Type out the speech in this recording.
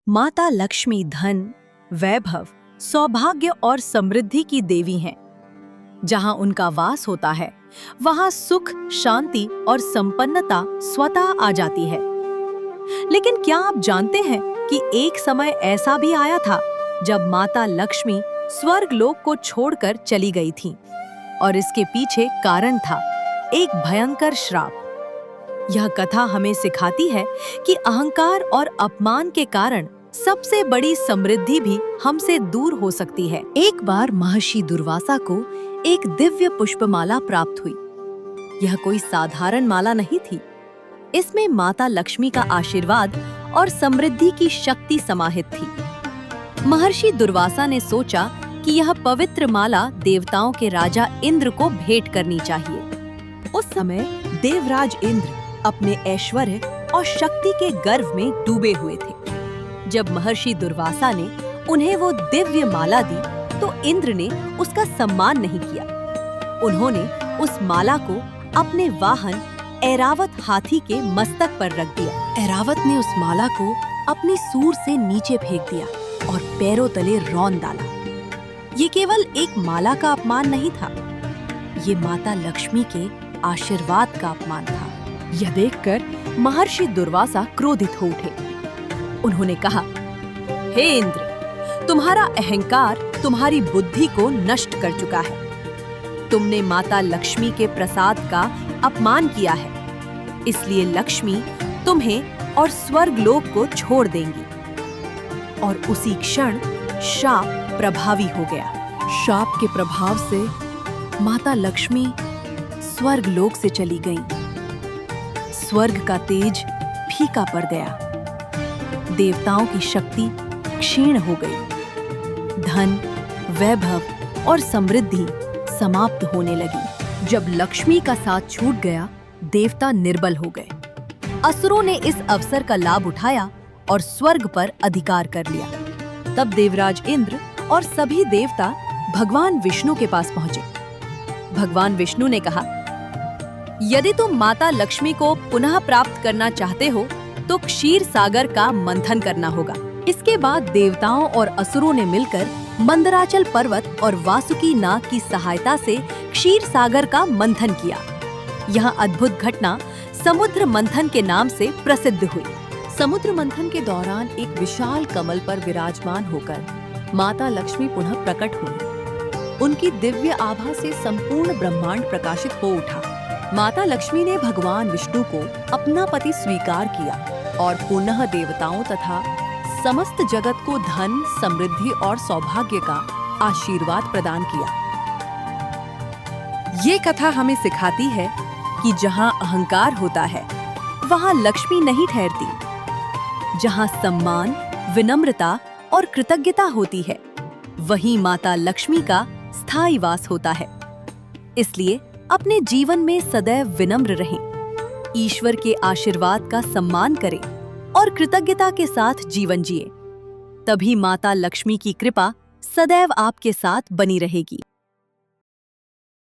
माता लक्ष्मी धन, वैभव, सौभाग्य और समृद्धि की देवी हैं। जहां उनका वास होता है, वहां सुख, शांति और संपन्नता स्वतः आ जाती है। लेकिन क्या आप जानते हैं कि एक समय ऐसा भी आया था जब माता लक्ष्मी स्वर्ग लोक को छोड़कर चली गई थीं, और इसके पीछे कारण था एक भयंकर श्राप। यह कथा हमें सिखाती है कि अहंकार और अपमान के कारण सबसे बड़ी समृद्धि भी हमसे दूर हो सकती है। एक बार महर्षि दुर्वासा को एक दिव्य पुष्पमाला प्राप्त हुई। यह कोई साधारण माला नहीं थी। इसमें माता लक्ष्मी का आशीर्वाद और समृद्धि की शक्ति समाहित थी। महर्षि दुर्वासा ने सोचा कि यह पवित्र माला देवताओं के राजा इंद्र को भेंट करनी चाहिए। उस समय देवराज इंद्र अपने ऐश्वर्य और शक्ति के गर्व में डूबे हुए थे। जब महर्षि दुर्वासा ने उन्हें वो दिव्य माला दी, तो इंद्र ने उसका सम्मान नहीं किया। उन्होंने उस माला को अपने वाहन ऐरावत हाथी के मस्तक पर रख दिया। ऐरावत ने उस माला को अपनी सूंड से नीचे फेंक दिया और पैरों तले रौंद डाला। ये केवल एक माला का अपमान नहीं था, ये माता लक्ष्मी के आशीर्वाद का अपमान था। यह देखकर महर्षि दुर्वासा क्रोधित हो उठे। उन्होंने कहा, हे इंद्र, तुम्हारा अहंकार तुम्हारी बुद्धि को नष्ट कर चुका है। तुमने माता लक्ष्मी के प्रसाद का अपमान किया है, इसलिए लक्ष्मी तुम्हें और स्वर्ग लोक को छोड़ देंगी। और उसी क्षण शाप प्रभावी हो गया। शाप के प्रभाव से माता लक्ष्मी स्वर्ग लोक से चली गई। स्वर्ग का तेज फीका पड़ गया। देवताओं की शक्ति क्षीण हो गई। धन, वैभव और समृद्धि समाप्त होने लगी। जब लक्ष्मी का साथ छूट गया, देवता निर्बल हो गए। असुरों ने इस अवसर का लाभ उठाया और स्वर्ग पर अधिकार कर लिया। तब देवराज इंद्र और सभी देवता भगवान विष्णु के पास पहुंचे। भगवान विष्णु ने कहा, यदि तुम माता लक्ष्मी को पुनः प्राप्त करना चाहते हो, तो क्षीर सागर का मंथन करना होगा। इसके बाद देवताओं और असुरों ने मिलकर मंदराचल पर्वत और वासुकी नाग की सहायता से क्षीर सागर का मंथन किया। यह अद्भुत घटना समुद्र मंथन के नाम से प्रसिद्ध हुई। समुद्र मंथन के दौरान एक विशाल कमल पर विराजमान होकर माता लक्ष्मी पुनः प्रकट हुई। उनकी दिव्य आभा से संपूर्ण ब्रह्मांड प्रकाशित हो उठा। माता लक्ष्मी ने भगवान विष्णु को अपना पति स्वीकार किया और पुनः देवताओं तथा समस्त जगत को धन, समृद्धि और सौभाग्य का आशीर्वाद प्रदान किया। ये कथा हमें सिखाती है कि जहाँ अहंकार होता है, वहाँ लक्ष्मी नहीं ठहरती। जहाँ सम्मान, विनम्रता और कृतज्ञता होती है, वहीं माता लक्ष्मी का स्थायी वास होता है। इसलिए अपने जीवन में सदैव विनम्र रहें, ईश्वर के आशीर्वाद का सम्मान करें और कृतज्ञता के साथ जीवन जिएं। तभी माता लक्ष्मी की कृपा सदैव आपके साथ बनी रहेगी।